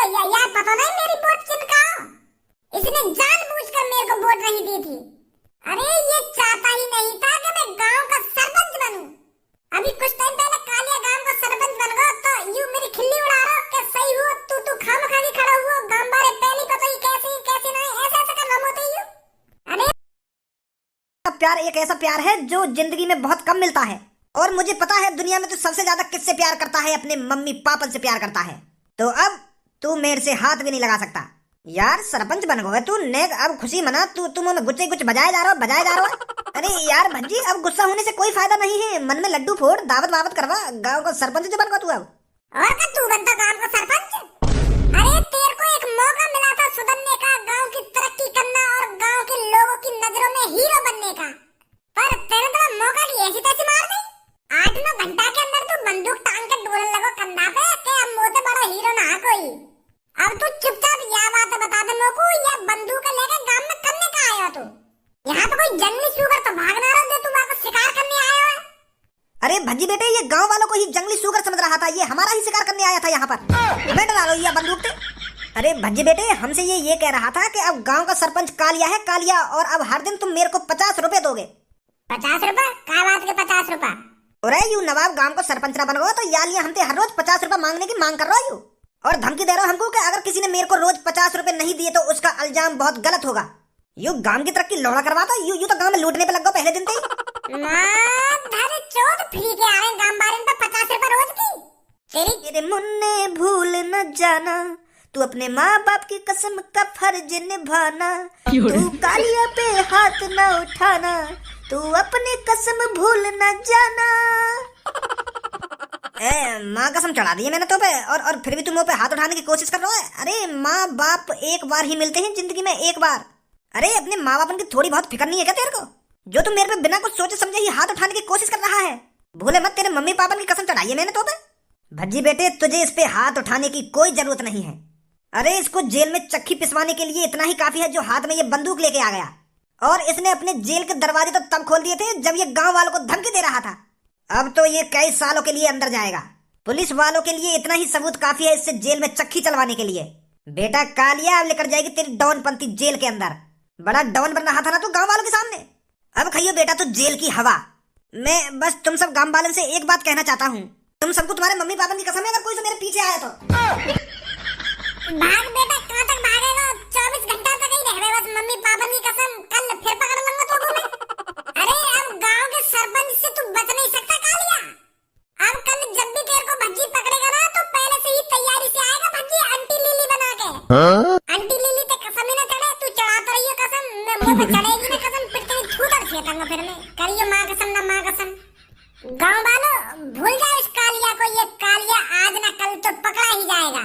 यार पता नहीं मेरी वोट किनका। इसने जानबूझकर मेरे को वोट नहीं दी थी। अरे ये चाहता ही नहीं था कि मैं गांव का सरपंच बनूं। अभी कुछ टाइम पहले कालिया गांव का सरपंच बन गया तो यू मेरी खिल्ली उड़ा रहा हो कि सही हो तू खामखाली खड़ा हुआ गांव बारे पहली पता ही कैसे नहीं ऐसे ऐसे कर रहा होते यू। अरे प्यार एक ऐसा प्यार है जो जिंदगी में बहुत कम मिलता है और मुझे पता है दुनिया में तो सबसे ज्यादा किससे प्यार करता है, अपने मम्मी पापा से प्यार करता है। तो अब तू मेरे से हाथ भी नहीं लगा सकता। यार सरपंच बन गए तू नेक, अब खुशी मना। तू मुंह गुच्चे कुछ बजाए जा रहा हो। अरे यार भज्जी अब गुस्सा होने से कोई फायदा नहीं है, मन में लड्डू फोड़, दावत करवा, गाँव का सरपंच जो बन गया तू अब। और का तू बनता गांव का सरपंच? अरे तेरे को एक मौका मिला था सुधरने का, गांव की तरक्की करना और गांव के लोगों की नजरों में हीरो बनने का, पर तेरे तो मौका की ऐसी तैसी मार दी। 8-9 घंटा के अंदर तू बंदूक टांग के डोलने लगो कंधा पे कि अब मोटे बड़ा हीरो ना कोई। अब तू चुपचाप यह बात बता दे मोको, ये बंदूक लेके गांव में करने का आया तू? यहाँ तो कोई जंगली सुअर तो भाग ना रहा, तू वहां को शिकार करने आया है। अरे भज्जी बेटे ये गांव वालों को ही जंगली सुअर समझ रहा था, ये हमारा ही शिकार करने आया था यहाँ पर। हमें डरा लो ये बंदूक से। अरे भज्जी बेटे हमसे ये कह रहा था कि अब गांव का सरपंच कालिया है, कालिया, और अब हर दिन तुम मेरे को 50 रुपए दोगे। 50 रुपए? क्या बात के 50 रुपए? अरे यू नवाब गांव को सरपंच ना बन गो तो यार ये हमसे हर रोज 50 रुपए मांगने की मांग कर रहा यू, और धमकी दे रहा हमको कि अगर किसी ने मेरे को रोज 50 रुपए नहीं दिए तो उसका इल्जाम बहुत गलत होगा। यू गांव की तरक्की लौड़ा करवाता, यू तो गांव में लूटने पे लग गो पहले दिन से। फ्री के आए गांव बारे में 50 रुपए रोज की। तेरे मुन्ने भूल न जाना, तू अपने माँ बाप की कसम का फर्ज निभाना, तू कालिया पे हाथ न उठाना, तू अपनी कसम भूल न जाना। माँ कसम चढ़ा दी है मैंने तो पे, और फिर भी तुम मुंह पे हाथ उठाने की कोशिश कर रहा है। अरे माँ बाप एक बार ही मिलते हैं जिंदगी में, एक बार। अरे अपने माँ बाप की थोड़ी बहुत फिक्र नहीं है क्या तेरे को, जो तुम मेरे पे बिना कुछ सोचे समझे ही हाथ उठाने की कोशिश कर रहा है? भूले मत तेरे मम्मी पापा की कसम चढ़ाई है मैंने तो पे। भज्जी बेटे तुझे इस पे हाथ उठाने की कोई जरूरत नहीं है। अरे इसको जेल में चक्की पिसवाने के लिए इतना ही काफी है जो हाथ में ये बंदूक लेके आ गया, और इसने अपने जेल के दरवाजे तो तब खोल दिए थे जब ये गांव वालों को धमकी दे रहा था। अब तो ये कई सालों के लिए अंदर जाएगा। पुलिस वालों के लिए इतना ही सबूत काफी है इससे जेल में चक्की चलवाने के लिए। बेटा कालिया अब लेकर जाएगी तेरी डॉनपंथी जेल के अंदर। बड़ा डॉन बन रहा था ना तू गांव वालों के सामने, अब खाइयो बेटा तू जेल की हवा। मैं बस तुम सब गांव वालों से एक बात कहना चाहता हूँ, तुम सबको तुम्हारे मम्मी पापा की कसम है, अगर कोई से मेरे पीछे आया तो भाग बेटा, कहाँ तक भागेगा? 24 घंटा तक ही रह बस मम्मी पापा की कसम, कल फिर पकड़ लूंगा तो तुम्हें। अरे अब गांव के सरपंच से तू बच नहीं सकता कालिया। अब कल जब भी तेरे को भज्जी पकड़ेगा ना तो पहले से ही तैयारी से आएगा भज्जी आंटी लीली बना के। आंटी लीली ते कसम ही ना चढ़े, तू चढ़ाता रहियो कसम, मैं मुंह पे चढ़ेगी ना कसम फिर तेरी छूतर फेंकूंगा फिर मैं। करियो माँ कसम ना माँ कसम। गाँव वालों भूल जाओ इस कालिया को, ये कालिया आज ना कल तो पकड़ा ही जाएगा।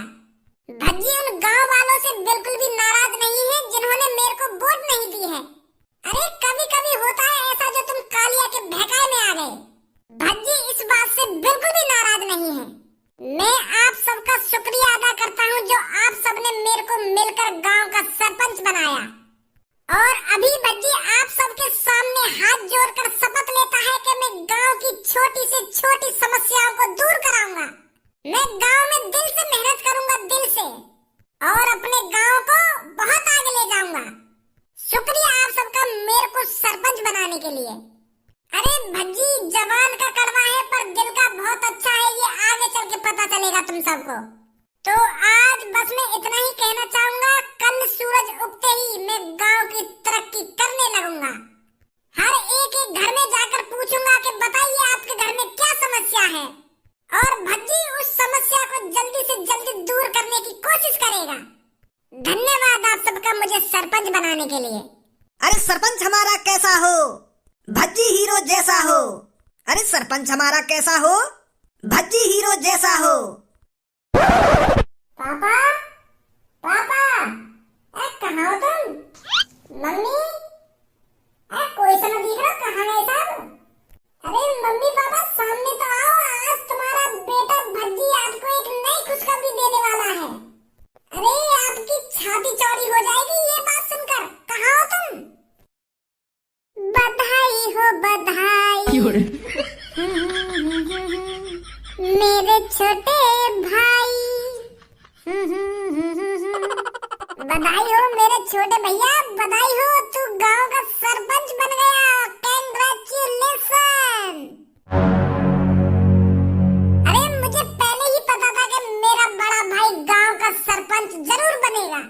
भज्जी उन गांव वालों से बिल्कुल भी नाराज नहीं है जिन्होंने मेरे को वोट नहीं दी है। अरे कभी कभी होता है ऐसा जो तुम कालिया के बहकाए में आ गए। भज्जी इस बात से बिल्कुल भी नाराज नहीं है। मैं आप सबका शुक्रिया अदा करता हूं जो आप सबने मेरे को मिलकर गांव का सरपंच बनाया, और अभी भज्जी आप सबके सामने हाथ जोड़कर शपथ लेता है कि मैं गांव की छोटी से छोटी समस्याओं को दूर कराऊंगा। मैं गांव में दिल से मेहनत करूंगा, दिल से, और अपने गांव को बहुत आगे ले जाऊंगा। शुक्रिया आप सबका मेरे को सरपंच बनाने के लिए। अरे भज्जी जवान का कड़वा है पर दिल का बहुत अच्छा है, ये आगे चल के पता चलेगा तुम सबको। तो आज बस मैं इतना ही कहना चाहूंगा, कल सूरज उगते ही मैं गांव की तरक्की करने लगूंगा। हर एक घर में जाकर पूछूंगा कि बताइए आपके घर में क्या समस्या है, और भज्जी उस समस्या को जल्दी से जल्दी दूर करने की कोशिश करेगा। धन्यवाद आप सबका मुझे सरपंच बनाने के लिए। अरे सरपंच हमारा कैसा हो, भज्जी हीरो जैसा हो। अरे सरपंच हमारा कैसा हो, भज्जी हीरो जैसा हो। पापा पापा कहाँ हो तुम? मम्मी कोई सा नहीं दिख रहा, कहाँ गए साहब? अरे मम्मी पापा सामने तो आओ, आज तुम्हारा बेटा भज्जी आपको एक नई खुशखबरी देने वाला है। अरे आपकी छाती चौड़ी हो जाएगी ये बात सुनकर। कहाँ हो तुम? बधाई हो बधाई मेरे छोटे बधाई हो मेरे छोटे भैया, बधाई हो, तू गांव का सरपंच बन गया। कांग्रेचुलेशन। अरे मुझे पहले ही पता था कि मेरा बड़ा भाई गांव का सरपंच जरूर बनेगा।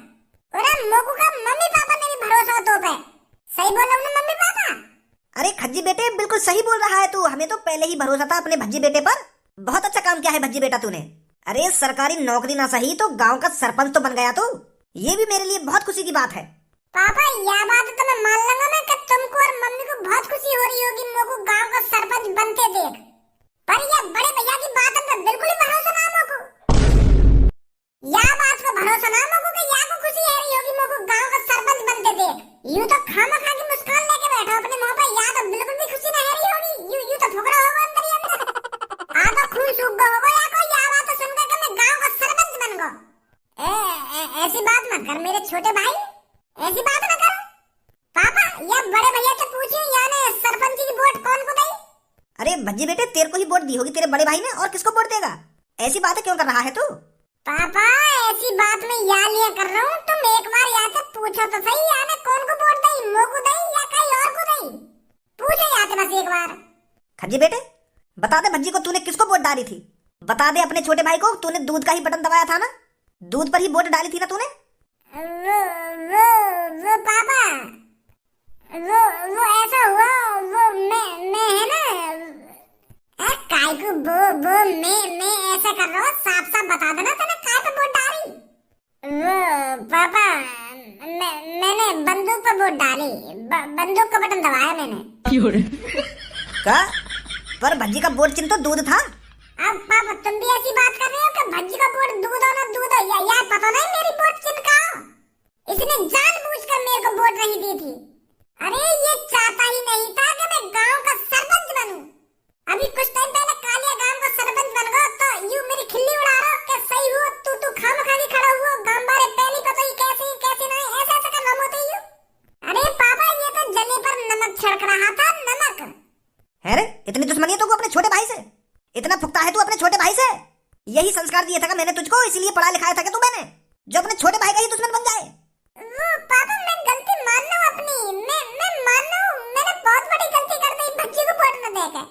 और मोकू का मम्मी पापा ने भी भरोसा तो पे। सही बोल रहा हूं ना मम्मी पापा? अरे खज्जी बेटे बिल्कुल सही बोल रहा है तू। हमें तो पहले ही भरोसा था अपने भज्जी बेटे पर। बहुत अच्छा काम किया है भज्जी बेटा तूने। अरे सरकारी नौकरी ना सही तो गांव का सरपंच तो बन गया तू। ये भी मेरे लिए बहुत खुशी की बात है। पापा यह बात तो मैं मान लूंगा मैं कि तुमको और मम्मी को बहुत खुशी हो रही होगी मोकू गांव का सरपंच बनते देख। पर यह बड़े भैया की बात पर बिल्कुल ही भरोसा ना मोकू। यह बात को भरोसा ना मोकू कि या को खुशी है रही होगी मोकू गांव का सरपंच बनते देख। यूं तो खामखा की मुस्कान लेके बैठा अपने मुंह पे, या तो बिल्कुल भी खुशी ना है रही होगी। यूं तो फुकरा होगा अंदर ही अंदर। आ तो खून सूख गया होगा या कोई यह बात सुनकर कि मैं गांव का सरपंच बन गया। ऐसी बात मत कर मेरे छोटे भाई, ऐसी बात न कर। पापा यह बड़े भैया से पूछिए याने सरपंच की वोट कौन को देई? अरे भज्जी बेटे तेरे को ही वोट दी होगी तेरे बड़े भाई ने, और किसको वोट देगा? ऐसी बातें क्यों कर रहा है तू? पापा ऐसी बात में या लिया कर रहा हूँ, तुम एक बार यहाँ से पूछो तो सही याने कौन को वोट देई, मोको देई या कहीं और को देई? पूछो यहाँ से बस एक बार। खज्जी बेटे बता दे भज्जी को तूने किसको वोट डाली थी। बता दे अपने छोटे भाई को। तूने दूध का ही बटन दबाया था ना, दूध पर ही वोट डाली थी ना तूने? वो पापा वो ऐसा हुआ, वो मैं है ना काय को वो मैं ऐसा कर रहा हूँ, साफ साफ बता देना तूने काय पे वोट डाली। वो पापा मैंने बंदूक पर वोट डाली, बंदूक का बटन दबाया मैंने। का पर भज्जी का वोट चिन्ह तो दूध था। अब पापा तुम भी ऐसी बात कर रहे हो कि भज्जी का वोट दूध हो ना दूध हो, यार पता नहीं मेरी वोट चिन्ह का। इसने जानबूझकर मेरे को वोट नहीं दी थी। अरे ये चाहता ही नहीं था कि मैं गांव का सरपंच बनूं। अभी कुछ टाइम पहले कालिया गांव का सरपंच बन गया तो यूं मेरी खिल्ली उड़ा रहा कि सही हुआ तू खामखाली खड़ा हुआ गांव बारे पहली पता ही कैसे नहीं ऐसा कर रहा होते यूं। अरे पापा ये तो जले पर नमक छिड़क रहा था, नमक। है रे इतनी दुश्मनी है तुमको अपने छोटे भाई से? इतना फुकता है तू अपने छोटे भाई से? यही संस्कार दिया था कि मैंने तुझको, इसलिए पढ़ा लिखाया था कि तू मैंने जो अपने छोटे भाई का ही दुश्मन बन जाए। वो पापा मैं गलती मान लूं अपनी, मैं मान लूं मैंने बहुत बड़ी गलती कर दी बच्ची को वोट न देकर।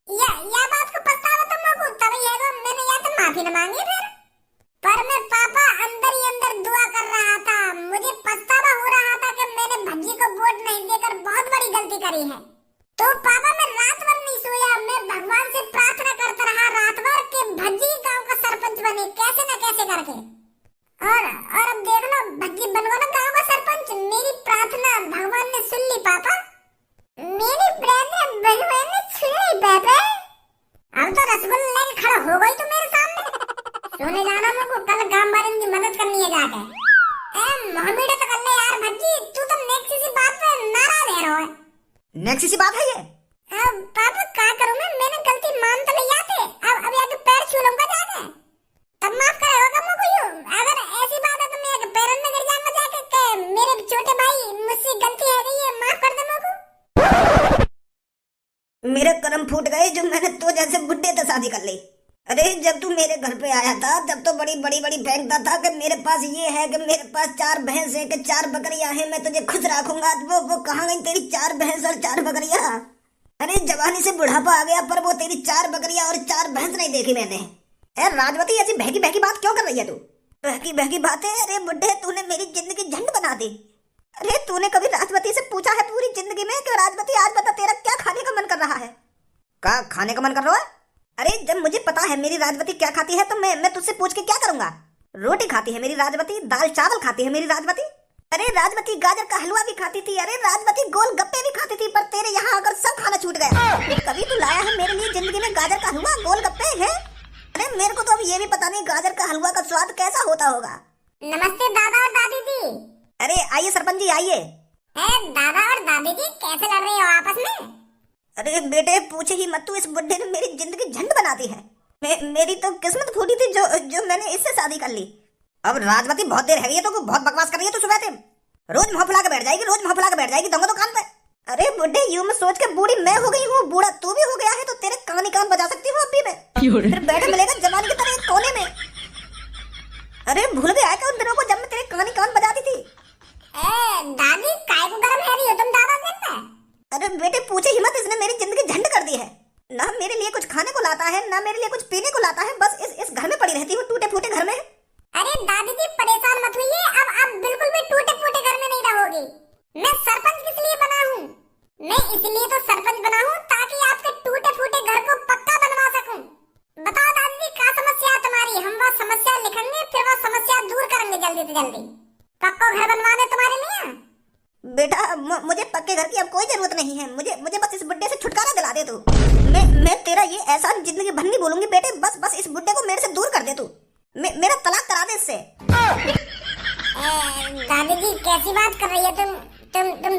या बात को पछतावा तो मुझको तभी है वो मैंने या तो माफी न मांगी फिर। पर मैं पापा अंदर ही अंदर दुआ कर रहा था, मुझे पछतावा हो रहा था कि मैंने भज्जी को वोट नहीं देकर बहुत बड़ी गलती करी है। तो पापा मैं रात भर नहीं सोया, मैं भगवान से प्रार्थना करता रहा रात भर कि भज्जी गांव का सरपंच बने कैसे न कैसे करके। और अब देख लो भज्जी बन गया ना गांव का सरपंच। मेरी प्रार्थना भगवान ने सुन ली पापा, मेरी प्रार्थना भगवान ने सुन ली पापा। अब तो रसगुल्ला लेके खड़ा हो गई तो मेरे सामने। सोने जाना मुझको, कल गांव वालों की मदद करनी है जाके। मोहम्मद तो कर ले यार भज्जी, तू तो नेक्स्ट सी बात पे नाराज है रहा है। नेक्स्ट सी बात है ये? अब पापा क्या करूं मैंने गलती मान तो लिया थे, अब या तो पैर छू लूंगा जाके, तब माफ करेगा मुझको यूं। अगर ऐसी बात है तो मैं पैरों में गिर जाऊंगा जाके कि मेरे छोटे भाई मुझसे गलती है रही है, माफ कर दे मुझको। मेरे कर्म फूट गए जो मैंने तो जैसे बुड्ढे से शादी कर ली। अरे जब तू मेरे घर पे आया था तब तो बड़ी बड़ी फेंकता था कि मेरे पास ये है कि मेरे पास 4 भैंस है कि 4 बकरियां हैं, मैं तुझे खुश रखूंगा। वो कहाँ गई तेरी 4 भैंस और 4 बकरियां? अरे जवानी से बुढ़ापा आ गया पर वो तेरी 4 बकरियां और 4 भैंस नहीं देखी मैंने। राजवती ऐसी बहकी बहकी बात क्यों कर रही है तू? बहकी बहकी बातें? अरे बुढ़े तूने मेरी जिंदगी झंड बना दी। अरे तूने कभी राजवती से पूछा है पूरी जिंदगी में कि राजवती आज बता तेरा क्या खाने का मन कर रहा है? क्या खाने का मन कर रहा है? अरे जब मुझे पता है मेरी राजवती क्या खाती है तो मैं तुझसे पूछ के क्या करूंगा? रोटी खाती है मेरी राजवती, दाल चावल खाती है मेरी राजवती। अरे राजवती गाजर का हलवा भी खाती थी, अरे राजवती गोलगप्पे भी खाती थी, पर तेरे यहाँ अगर सब खाना छूट गया। कभी तू लाया है मेरे लिए जिंदगी में गाजर का हलवा गोलगप्पे है? अरे मेरे को तो अब ये भी पता नहीं गाजर का हलवा का स्वाद कैसा होता होगा। नमस्ते दादा और दादी जी। अरे आइए सरपंच जी आइए। दादा और दादी जी कैसे लड़ रहे हो आपस में? अरे बेटे पूछे ही मत, तू इस बुढ़े ने मेरी जिंदगी झंड बना दी है। मेरी तो किस्मत फूटी थी जो मैंने इससे शादी कर ली। अब राजवती बहुत देर है गई है तो बहुत बकवास कर रही है तू सुबह से। रोज मुंह फुला के बैठ जाएगी, रोज मुंह फुला के बैठ जाएगी दोनों दुकान पे। अरे बुढ़े यूं में सोच के बूढ़ी मैं हो गई हूँ, बूढ़ा तू भी हो गया है तो तेरे कान ही कान बजा सकती हूँ अभी मैं। फिर बैठे मिलेगा जवान की तरह एक कोने में। अरे भूल भी आया उन दिनों को जब मैं तेरे कान ही कान बजाती थी। अरे बेटे पूछे हिम्मत, इसने मेरी जिंदगी झंड कर दी है। ना मेरे लिए कुछ खाने को लाता है, ना मेरे लिए कुछ पीने को लाता है, बस इस घर में पड़ी रहती हूँ, टूटे फूटे घर में। अरे दादी जी परेशान मत होइए, अब बिल्कुल भी टूटे फूटे घर में नहीं रहोगे। मैं सरपंच किस लिए बना हूँ? मैं इसलिए तो सरपंच बना हूँ ताकि आपके टूटे फूटे घर को पक्का बनवा सकूं। बताओ दादी जी क्या समस्या है तुम्हारी? हम वो समस्या लिखेंगे, फिर वो समस्या दूर करेंगे जल्दी से जल्दी। पक्का घर बनवाने तुम्हारे लिए? बेटा मुझे पक्के घर की अब कोई जरूरत नहीं है, मुझे बस इस बुड्ढे से छुटकारा दिला दे तू। मैं तेरा ये एहसान जिंदगी भर नहीं भूलूंगी बेटे, बस इस बुड्ढे को मेरे से दूर कर दे तू। मेरा तलाक करा दे इससे। दादी जी कैसी बात कर रही है तुम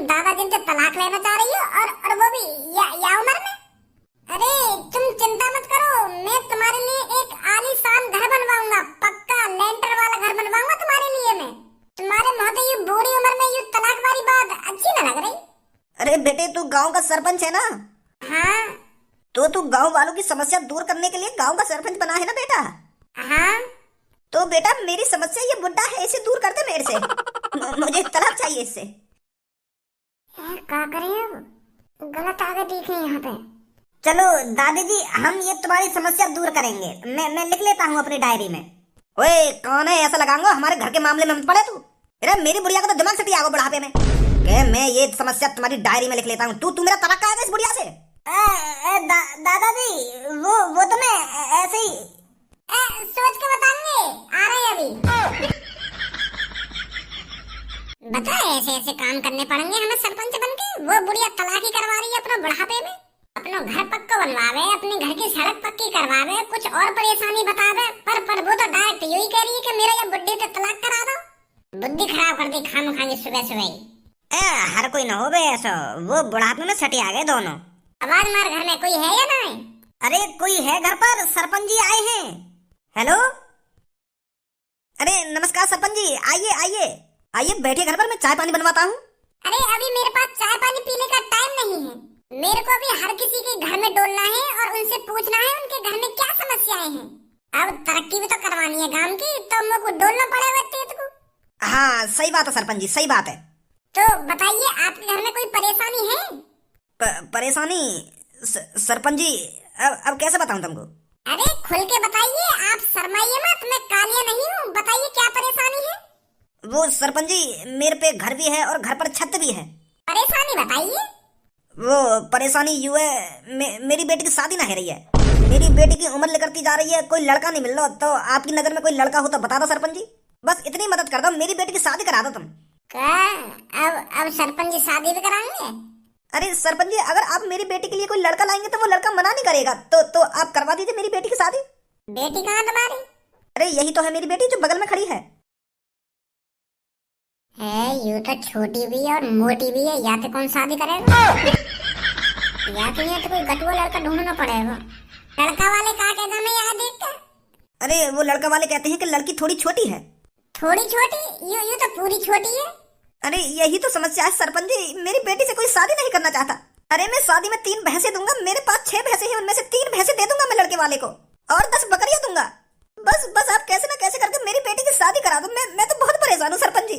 दादाजी से तलाक लेना चाह रही हो, और वो भी या उम्र में? अरे तुम चिंता मत करो, मैं तुम्हारे लिए एक आलीशान घर बनवाऊंगा, पक्का लेंटर वाला घर बनवाऊंगा तुम्हारे लिए। मैं तुम्हारे मुंह ये बूढ़ी उम्र में ये तलाक वाली बात अच्छी न लग रही। अरे बेटे तू गांव का सरपंच है ना? हाँ। तो तू गांव वालों की समस्या दूर करने के लिए गांव का सरपंच बना है ना बेटा? हाँ। तो बेटा मेरी समस्या ये बुड्ढा है, इसे दूर कर दे मेरे से। मुझे तलाक चाहिए इससे। क्या करें, गलत आगे दिखे यहाँ पे। चलो दादी जी हम ये तुम्हारी समस्या दूर करेंगे, मैं लिख लेता हूँ अपनी डायरी में। ओए कौन है ऐसा लगाऊंगा, हमारे घर के मामले में मत पड़े तू। अरे मेरी बुढ़िया को तो दिमाग से पिया बुढ़ापे में। मैं ये समस्या तुम्हारी डायरी में लिख लेता हूँ। तू मेरा तलाक कराएगा इस बुढ़िया से? दादाजी वो तो मैं ऐसे ही सोच के बताएंगे, आ रहे अभी। बता ऐसे काम करने पड़ेंगे हमें सरपंच बनके। वो बुढ़िया तलाक ही करवा रही है अपने बुढ़ापे में, अपना घर पक्का बनवावे, अपने घर की सड़क पक्की करवावे, कुछ और परेशानी बतावे, पर वो तो डायरेक्ट यही कह रही है कि मेरा ये बुढ़ी से तलाक करा दो। बुद्धि खराब कर दी खामखानी सुबह सुबह। हर कोई न हो बे ऐसा, वो बुढ़ापे में सटे आ गए दोनों। आवाज मार, घर में कोई है या नहीं? अरे कोई है घर पर, सरपंच जी आए हैं। हेलो, अरे नमस्कार सरपंच जी, आइए बैठिए घर पर, मैं चाय पानी बनवाता हूँ। अरे अभी मेरे पास चाय पानी पीने का टाइम नहीं है, मेरे को अभी हर किसी के घर में डोलना है और उनसे पूछना है उनके घर में क्या समस्याएं हैं। अब तरक्की भी तो करवानी है गांव की, तो हम लोग को डोलना पड़ेगा तेज को। हाँ सही बात है सरपंच जी, सही बात है। तो बताइए आपके घर में कोई परेशानी है? परेशानी सरपंच जी अब कैसे बताऊं तुमको? अरे खुल के बताइए, आप शर्माइए मत, मैं कालिया नहीं हूँ। बताइए क्या परेशानी है? वो सरपंच जी मेरे पे घर भी है और घर पर छत भी है। परेशानी बताइए। वो परेशानी यूं है, मेरी बेटी की शादी ना हो रही है। मेरी बेटी की उम्र निकलती जा रही है, कोई लड़का नहीं मिल रहा। तो आपकी नजर में कोई लड़का हो तो बता दो सरपंच जी, बस इतनी मदद कर दो, मेरी बेटी की शादी करा दो तुम। क्या अब सरपंच जी शादी भी कराएंगे? अरे सरपंच जी अगर आप मेरी बेटी के लिए कोई लड़का लाएंगे तो वो लड़का मना नहीं करेगा, तो आप करवा दीजिए मेरी बेटी की शादी। बेटी कहाँ तुम्हारी? अरे यही तो है मेरी बेटी जो बगल में खड़ी है। यूं तो छोटी भी है और मोटी भी है, या तो कौन शादी करेगा? या तो कोई गटुआ लड़का ढूंढना पड़ेगा। लड़का वाले क्या कहते हैं यहाँ देख के? अरे वो लड़का वाले कहते हैं कि लड़की थोड़ी छोटी है। थोड़ी छोटी? यूं तो पूरी छोटी है। अरे यही तो समस्या है सरपंच जी, मेरी बेटी से कोई शादी नहीं करना चाहता। अरे मैं शादी में 3 भैंसे दूंगा, मेरे पास 6 भैंसे हैं, उनमें से 3 भैंसे दे दूंगा मैं लड़के वाले को, और 10 बकरियां दूंगा। बस आप कैसे ना कैसे करके मेरी बेटी की शादी करा दो। मैं तो बहुत परेशान हूँ सरपंच जी।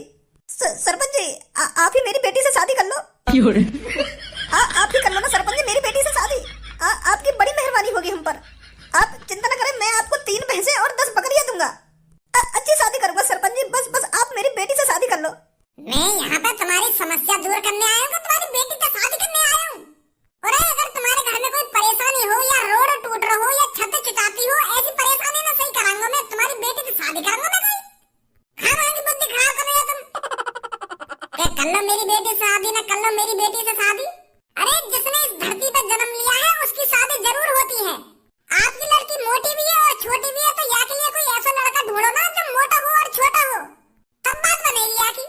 सरपंच जी आप ही मेरी बेटी से शादी कर लो। आप ही कर लो ना सरपंच जी मेरी बेटी से शादी, आपकी बड़ी मेहरबानी होगी हम पर। आप चिंता न करें, मैं आपको 3 भैंसे और 10 बकरियां दूंगा। अच्छी शादी करूंगा सरपंच जी, बस आप मेरी बेटी से शादी कर लो। मैं यहाँ पे तुम्हारी समस्या दूर करने आया हूँ, तुम्हारी बेटी से शादी करने आया हूँ। और अगर तुम्हारे घर में कोई परेशानी हो, या रोड टूट रहा हो, या छत चुटाती हो, ऐसी परेशानी ना सही कराऊंगा मैं, तुम्हारी बेटी से शादी करूंगा मैं। कोई खाना की बुद्धि खराब कर रहे हो तुम। कर लो मेरी बेटी से शादी, ना कर लो मेरी बेटी से शादी। अरे जिसने इस धरती पर जन्म लिया है उसकी शादी जरूर होती है। आपकी लड़की मोटी भी है और छोटी भी है, तो या के लिए कोई ऐसा लड़का ढूंढो ना जो मोटा हो और छोटा हो, तब बात बनेगी या की।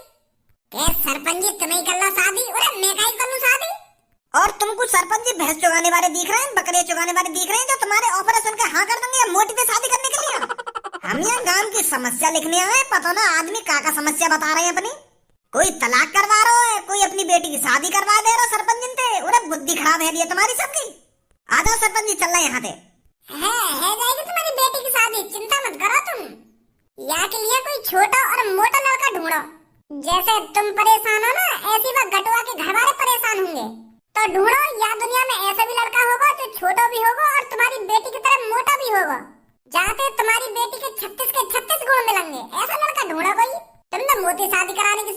सरपंच जी तुम्हें कर लो शादी, और मैं कहीं कर लूं शादी? और तुमको सरपंच जी भैंस चुगाने वाले दिख रहे हैं, बकरियां चुगाने वाले दिख रहे हैं, जो तुम्हारे ऑफर सुन के हाँ कर देंगे मोटी पे शादी करने के लिए। हम यहाँ गांव की समस्या लिखने आए, पता ना आदमी का समस्या बता रहे हैं अपनी। कोई तलाक करवा रहा है, कोई अपनी बेटी की शादी करवा दे रहा सरपंच जी से। उन्हें बुद्धि खराब है तुम्हारी सबकी। आ जाओ सरपंच जी, चल रहे यहाँ पे। है जाएगी तुम्हारी बेटी की शादी, चिंता मत करो तुम। या के लिए कोई छोटा और मोटा लड़का ढूंढो। जैसे तुम परेशान हो ना, ऐसी वह गटुआ के घर वाले परेशान होंगे। तो ढूंढो, या दुनिया में ऐसा भी लड़का होगा जो छोटा भी होगा और तुम्हारी बेटी की तरह मोटा भी होगा, जाते तुम्हारी बेटी के 36 गुण मिलेंगे। ऐसा लड़का ढूंढो कोई। तुमने मोटी शादी कराने की